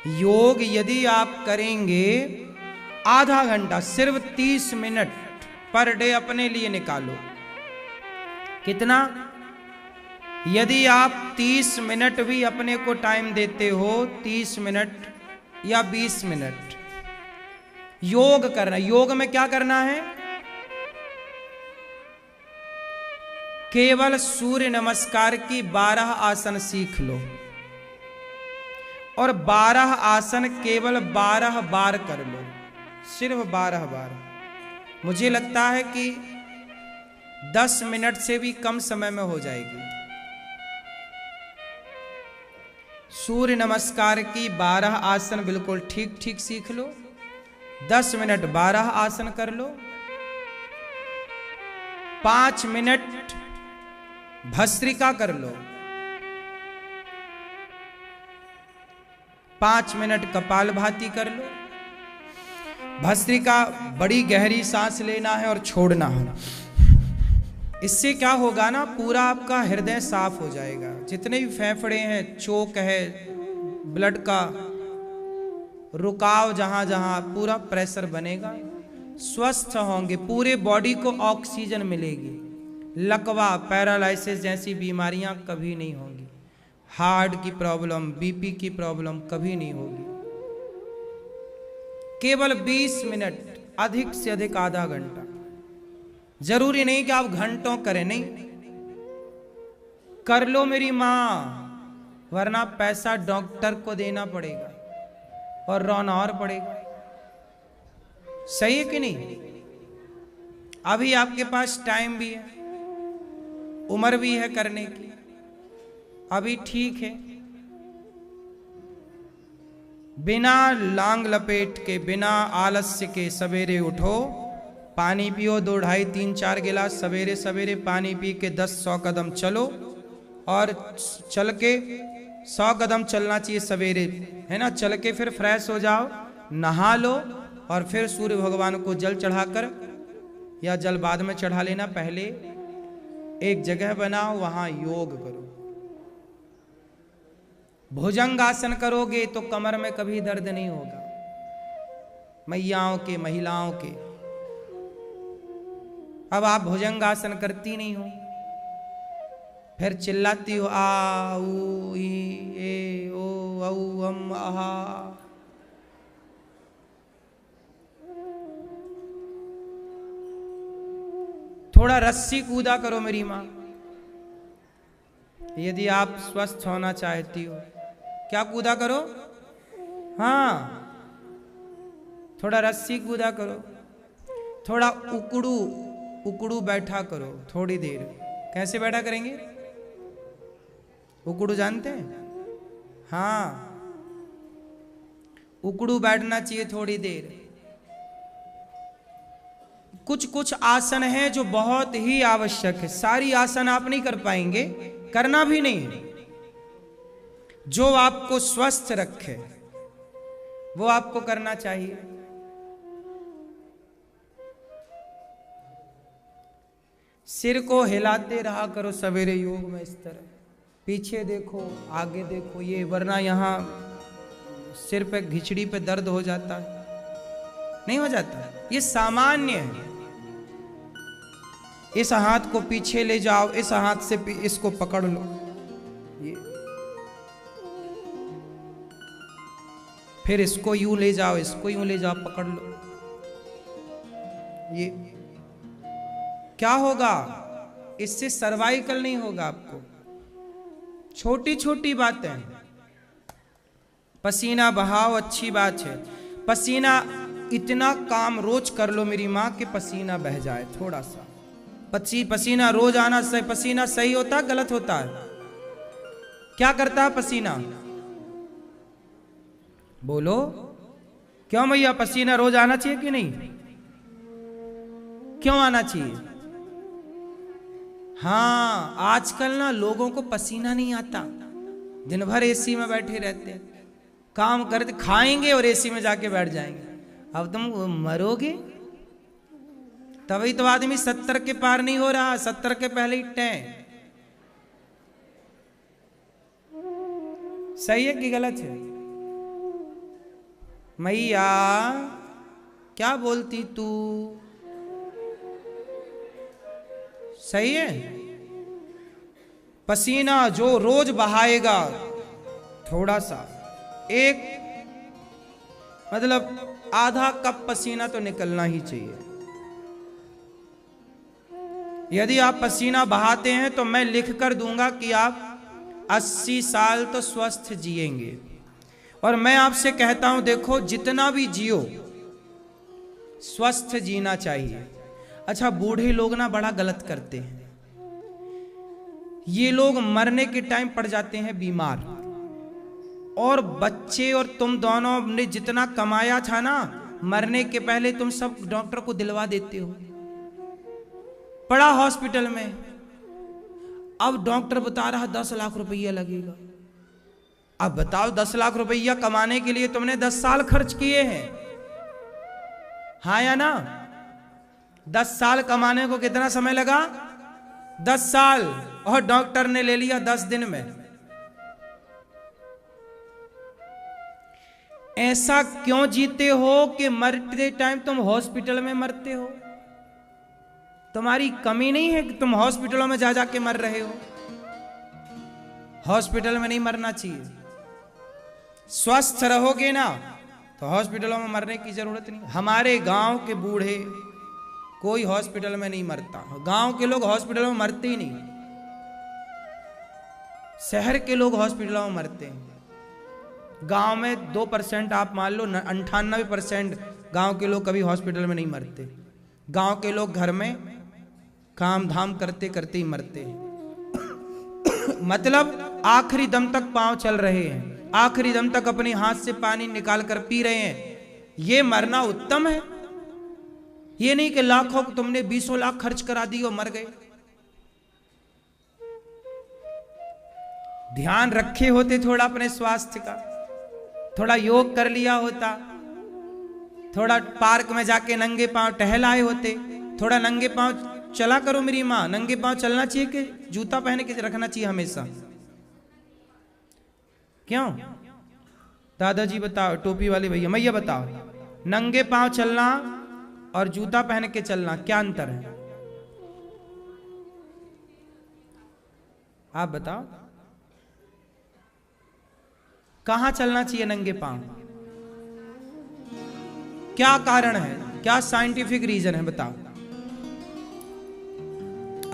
योग यदि आप करेंगे आधा घंटा, सिर्फ 30 मिनट पर डे अपने लिए निकालो। कितना? यदि आप 30 मिनट भी अपने को टाइम देते हो, 30 मिनट या 20 मिनट योग करना। योग में क्या करना है? केवल सूर्य नमस्कार की 12 आसन सीख लो और 12 आसन केवल 12 बार कर लो, सिर्फ 12 बार। मुझे लगता है कि 10 मिनट से भी कम समय में हो जाएगी। सूर्य नमस्कार की 12 आसन बिल्कुल ठीक ठीक सीख लो, 10 मिनट 12 आसन कर लो, 5 मिनट भस्त्रिका कर लो, 5 मिनट कपालभाति कर लो। भस्त्रिका बड़ी गहरी सांस लेना है और छोड़ना है। इससे क्या होगा ना, पूरा आपका हृदय साफ हो जाएगा। जितने भी फेफड़े हैं, चोक है, ब्लड का रुकाव जहां जहां, पूरा प्रेशर बनेगा, स्वस्थ होंगे, पूरे बॉडी को ऑक्सीजन मिलेगी। लकवा, पैरालिसिस जैसी बीमारियां कभी नहीं होंगी। हार्ट की प्रॉब्लम, बीपी की प्रॉब्लम कभी नहीं होगी। केवल 20 मिनट, अधिक से अधिक आधा घंटा। जरूरी नहीं कि आप घंटों करें, नहीं, कर लो मेरी मां, वरना पैसा डॉक्टर को देना पड़ेगा और रोना और पड़ेगा। सही है कि नहीं? अभी आपके पास टाइम भी है, उम्र भी है करने की, अभी ठीक है। बिना लांग लपेट के, बिना आलस्य के सवेरे उठो, पानी पियो 2, 2.5, 3, 4 गिलास सवेरे सवेरे पानी पी के 10-100 कदम चलो। और चल के 100 कदम चलना चाहिए सवेरे, है ना। चल के फिर फ्रेश हो जाओ, नहा लो और फिर सूर्य भगवान को जल चढ़ाकर, या जल बाद में चढ़ा लेना, पहले एक जगह बनाओ, वहां योग करो। भुजंगासन करोगे तो कमर में कभी दर्द नहीं होगा। मैयाओं के, महिलाओं के। अब आप भुजंगासन करती नहीं हो, फिर चिल्लाती हो आ ऊ ई ए ओ औ अम आहा। थोड़ा रस्सी कूदा करो मेरी मां, यदि आप स्वस्थ होना चाहती हो। क्या कूदा करो? हाँ, थोड़ा रस्सी कूदा करो, थोड़ा उकड़ू उकड़ू बैठा करो थोड़ी देर। कैसे बैठा करेंगे? उकड़ू जानते हैं? हाँ, उकड़ू बैठना चाहिए थोड़ी देर। कुछ कुछ आसन है जो बहुत ही आवश्यक है। सारी आसन आप नहीं कर पाएंगे, करना भी नहीं है। जो आपको स्वस्थ रखे वो आपको करना चाहिए। सिर को हिलाते रहा करो सवेरे योग में, इस तरह पीछे देखो, आगे देखो, ये, वरना यहां सिर पे, घिचड़ी पे दर्द हो जाता है। नहीं हो जाता, ये सामान्य है। इस हाथ को पीछे ले जाओ, इस हाथ से इसको पकड़ लो, ये, फिर इसको यूं ले जाओ, इसको यूं ले जाओ, पकड़ लो। ये क्या होगा? इससे सर्वाइकल नहीं होगा आपको। छोटी छोटी बातें, पसीना बहाओ, अच्छी बात है। पसीना, इतना काम रोज कर लो मेरी मां कि पसीना बह जाए थोड़ा सा। पसीना रोज आना सही। पसीना सही होता है, गलत होता है? क्या करता है पसीना? बोलो, क्यों भैया? पसीना रोज आना चाहिए कि नहीं? क्यों आना चाहिए? हाँ, आजकल ना लोगों को पसीना नहीं आता, दिन भर एसी में बैठे रहते हैं, काम करते, खाएंगे और एसी में जाके बैठ जाएंगे। अब तुम मरोगे। तभी तो आदमी 70 के पार नहीं हो रहा, 70 के पहले ही टें। सही है कि गलत है? मैया क्या बोलती तू? सही है। पसीना जो रोज बहाएगा थोड़ा सा, एक मतलब आधा कप पसीना तो निकलना ही चाहिए। यदि आप पसीना बहाते हैं तो मैं लिख कर दूंगा कि आप 80 साल तो स्वस्थ जिएंगे। और मैं आपसे कहता हूं, देखो जितना भी जियो स्वस्थ जीना चाहिए। अच्छा, बूढ़े लोग ना बड़ा गलत करते हैं। ये लोग मरने के टाइम पड़ जाते हैं बीमार, और बच्चे और तुम दोनों ने जितना कमाया था ना, मरने के पहले तुम सब डॉक्टर को दिलवा देते हो। पड़ा हॉस्पिटल में, अब डॉक्टर बता रहा 10 लाख रुपया लगेगा। अब बताओ, 10 लाख रुपया कमाने के लिए तुमने 10 साल खर्च किए हैं, हाँ या ना? 10 साल कमाने को कितना समय लगा? 10 साल, और डॉक्टर ने ले लिया 10 दिन में। ऐसा क्यों जीते हो कि मरते टाइम तुम हॉस्पिटल में मरते हो? तुम्हारी कमी नहीं है कि तुम हॉस्पिटलों में जा जाके मर रहे हो। हॉस्पिटल में नहीं मरना चाहिए। स्वस्थ रहोगे ना तो हॉस्पिटलों में मरने की जरूरत नहीं। हमारे गांव के बूढ़े कोई हॉस्पिटल में नहीं मरता। गांव के लोग हॉस्पिटलों में मरते ही नहीं, शहर के लोग हॉस्पिटलों में मरते हैं। गांव में 2% आप मान लो, 98% गांव के लोग कभी हॉस्पिटल में नहीं मरते। गांव के लोग घर में काम धाम करते करते ही मरते हैं। मतलब आखिरी दम तक पांव चल रहे हैं, आखिरी दम तक अपने हाथ से पानी निकाल कर पी रहे हैं। ये मरना उत्तम है। ये नहीं कि लाखों तुमने 20 लाख खर्च करा दिए और मर गए। ध्यान रखे होते थोड़ा अपने स्वास्थ्य का, थोड़ा योग कर लिया होता, थोड़ा पार्क में जाके नंगे पांव टहल आए होते, थोड़ा नंगे पांव चला करो। मेरी माँ, नंगे पांव चलना चाहिए कि जूता पहन के रखना चाहिए हमेशा? क्यों? दादाजी बताओ, टोपी वाले भैया, मैया बताओ, नंगे पांव चलना और जूता पहन के चलना क्या अंतर है? आप बताओ, कहां चलना चाहिए नंगे पांव? क्या कारण है? क्या साइंटिफिक रीजन है? बताओ।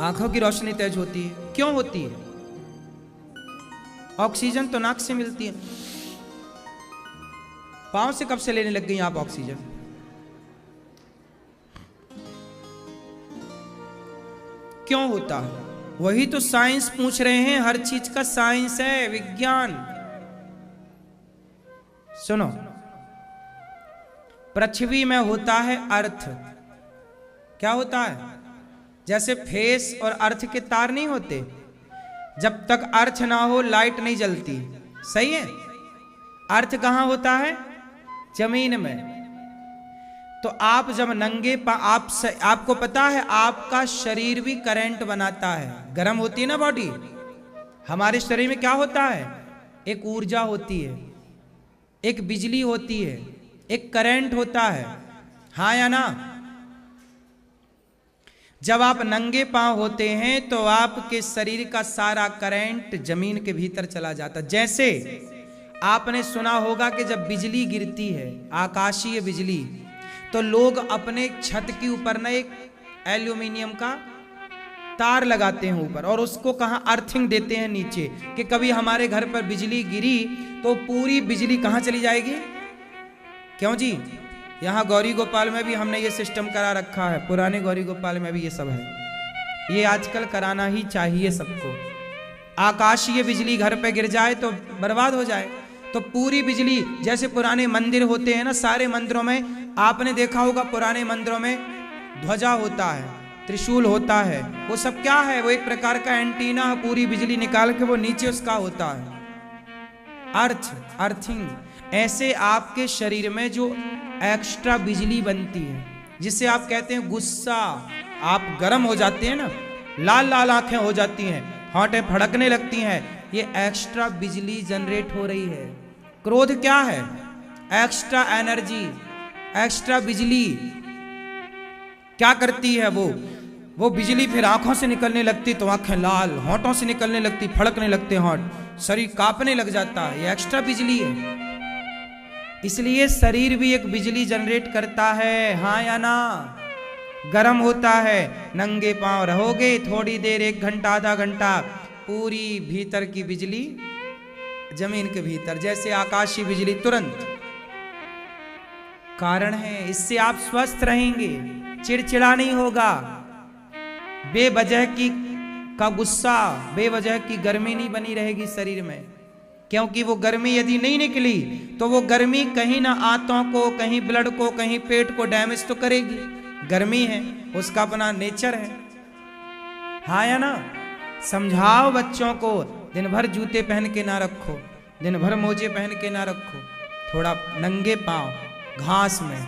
आंखों की रोशनी तेज होती है। क्यों होती है? ऑक्सीजन तो नाक से मिलती है। पांव से कब से लेने लग गई आप ऑक्सीजन? क्यों होता है? वही तो साइंस पूछ रहे हैं। हर चीज का साइंस है, विज्ञान। सुनो, पृथ्वी में होता है अर्थ। क्या होता है? जैसे फेस और अर्थ के तार नहीं होते, जब तक अर्थ ना हो लाइट नहीं जलती। सही है? अर्थ कहां होता है? जमीन में। तो आप जब नंगे आपको पता है आपका शरीर भी करंट बनाता है। गर्म होती है ना बॉडी, हमारे शरीर में क्या होता है? एक ऊर्जा होती है, एक बिजली होती है, एक करंट होता है, हाँ या ना? जब आप नंगे पांव होते हैं तो आपके शरीर का सारा करंट जमीन के भीतर चला जाता। जैसे आपने सुना होगा कि जब बिजली गिरती है, आकाशीय बिजली, तो लोग अपने छत के ऊपर ना एक एल्यूमिनियम का तार लगाते हैं ऊपर, और उसको कहां अर्थिंग देते हैं नीचे, कि कभी हमारे घर पर बिजली गिरी तो पूरी बिजली कहां चली जाएगी। क्यों जी? यहाँ गौरी गोपाल में भी हमने ये सिस्टम करा रखा है, पुराने गौरी गोपाल में भी ये सब है। ये आजकल कराना ही चाहिए सबको। आकाशीय बिजली घर पे गिर जाए तो बर्बाद हो जाए, तो पूरी बिजली, जैसे पुराने मंदिर होते हैं ना, सारे मंदिरों में आपने देखा होगा, पुराने मंदिरों में ध्वजा होता है, त्रिशूल होता है। वो सब क्या है? वो एक प्रकार का एंटीना, पूरी बिजली निकाल के वो नीचे उसका होता है अर्थिंग। ऐसे आपके शरीर में जो एक्स्ट्रा बिजली बनती है, जिसे आप कहते हैं गुस्सा, आप गर्म हो जाते हैं ना, लाल लाल आंखें हो जाती हैं, होंठें फड़कने लगती हैं, ये एक्स्ट्रा बिजली जनरेट हो रही है। क्रोध क्या है? एक्स्ट्रा एनर्जी, एक्स्ट्रा बिजली क्या करती है वो बिजली फिर आंखों से निकलने लगती तो आंखें लाल, होंठों से निकलने लगती, फड़कने लगते होंठ, शरीर कांपने लग जाता है। ये एक्स्ट्रा बिजली है। इसलिए शरीर भी एक बिजली जनरेट करता है, हाँ या ना? गर्म होता है, नंगे पांव रहोगे थोड़ी देर, 1 घंटा आधा घंटा, पूरी भीतर की बिजली जमीन के भीतर, जैसे आकाशीय बिजली तुरंत। कारण है, इससे आप स्वस्थ रहेंगे, चिड़चिड़ा नहीं होगा, बेवजह की का गुस्सा, बेवजह की गर्मी नहीं बनी रहेगी शरीर में। क्योंकि वो गर्मी यदि नहीं निकली तो वो गर्मी कहीं ना आंतों को, कहीं ब्लड को, कहीं पेट को डैमेज तो करेगी। गर्मी है, उसका अपना नेचर है, हाँ या ना? समझाओ बच्चों को, दिन भर जूते पहन के ना रखो, दिन भर मोजे पहन के ना रखो, थोड़ा नंगे पांव घास में,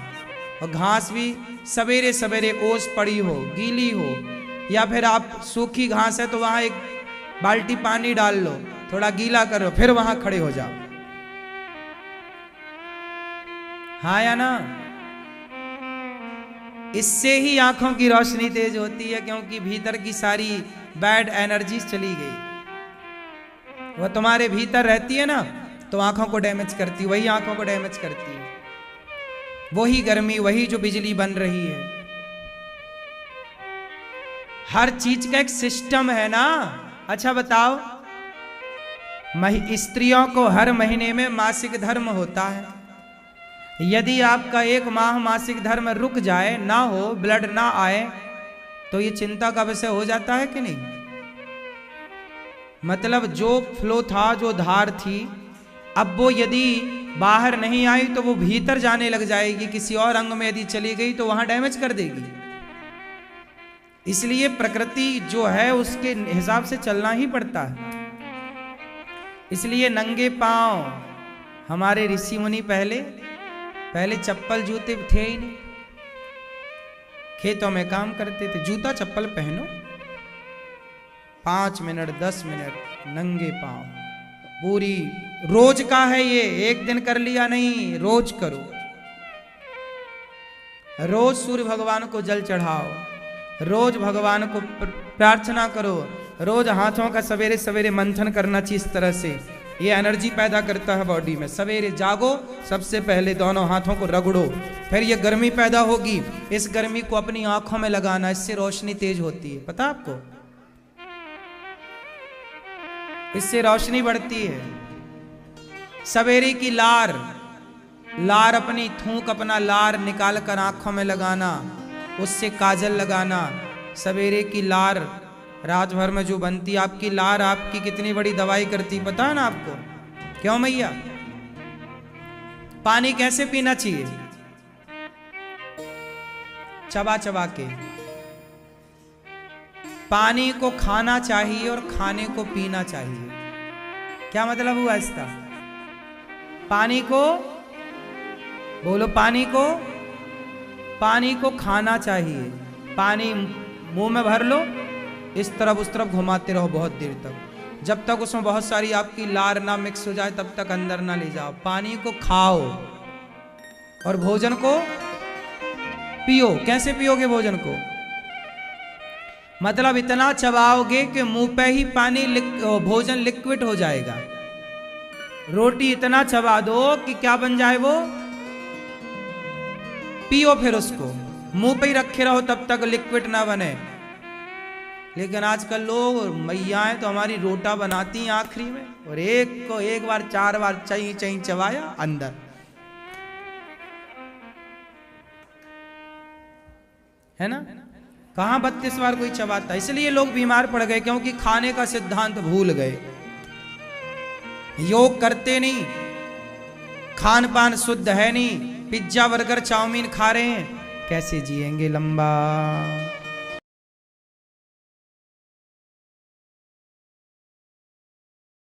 और घास भी सवेरे सवेरे ओस पड़ी हो, गीली हो, या फिर आप सूखी घास है तो वहां 1 बाल्टी पानी डाल लो, थोड़ा गीला करो, फिर वहां खड़े हो जाओ, हाँ या ना? इससे ही आंखों की रोशनी तेज होती है, क्योंकि भीतर की सारी बैड एनर्जी चली गई। वह तुम्हारे भीतर रहती है ना, तो आंखों को डैमेज करती, वही आंखों को डैमेज करती है, वही गर्मी, वही जो बिजली बन रही है। हर चीज का एक सिस्टम है ना। अच्छा बताओ, स्त्रियों को हर महीने में मासिक धर्म होता है। यदि आपका 1 माह मासिक धर्म रुक जाए, ना हो, ब्लड ना आए, तो ये चिंता का विषय हो जाता है कि नहीं? मतलब जो फ्लो था, जो धार थी, अब वो यदि बाहर नहीं आई तो वो भीतर जाने लग जाएगी, किसी और अंग में यदि चली गई तो वहां डैमेज कर देगी। इसलिए प्रकृति जो है उसके हिसाब से चलना ही पड़ता है। इसलिए नंगे पांव हमारे ऋषि मुनि पहले चप्पल जूते थे ही नहीं, खेतों में काम करते थे, जूता चप्पल पहनो, 5 मिनट 10 मिनट नंगे पांव, पूरी रोज का है ये, एक दिन कर लिया नहीं, रोज करो। रोज सूर्य भगवान को जल चढ़ाओ, रोज भगवान को प्रार्थना करो, रोज हाथों का सवेरे सवेरे मंथन करना चाहिए। इस तरह से ये एनर्जी पैदा करता है बॉडी में। सवेरे जागो, सबसे पहले दोनों हाथों को रगड़ो, फिर ये गर्मी पैदा होगी, इस गर्मी को अपनी आंखों में लगाना, इससे रोशनी तेज होती है, पता आपको? इससे रोशनी बढ़ती है। सवेरे की लार अपनी थूक, अपना लार निकाल कर आंखों में लगाना, उससे काजल लगाना। सवेरे की लार रात भर में जो बनती, आपकी लार आपकी कितनी बड़ी दवाई करती, पता है ना आपको? क्यों मैया? पानी कैसे पीना चाहिए? चबा चबा के। पानी को खाना चाहिए और खाने को पीना चाहिए। क्या मतलब हुआ इसका? पानी को बोलो, पानी को खाना चाहिए। पानी मुंह में भर लो, इस तरफ उस तरफ घुमाते रहो बहुत देर तक, जब तक उसमें बहुत सारी आपकी लार ना मिक्स हो जाए तब तक अंदर ना ले जाओ। पानी को खाओ और भोजन को पियो। कैसे पियोगे भोजन को? मतलब इतना चबाओगे कि मुंह पे ही पानी भोजन लिक्विड हो जाएगा। रोटी इतना चबा दो कि क्या बन जाए वो, पियो, फिर उसको मुंह पे ही रखे रहो तब तक लिक्विड ना बने। लेकिन आजकल लोग, मैयाएं तो हमारी रोटा बनाती हैं आखिरी में, और एक को 1 बार 4 बार चई चई चबाया अंदर। है ना? कहां 32 बार कोई चबाता। इसलिए लोग बीमार पड़ गए, क्योंकि खाने का सिद्धांत भूल गए, योग करते नहीं, खान पान शुद्ध है नहीं, पिज्जा बर्गर चाउमीन खा रहे हैं, कैसे जिएंगे लंबा?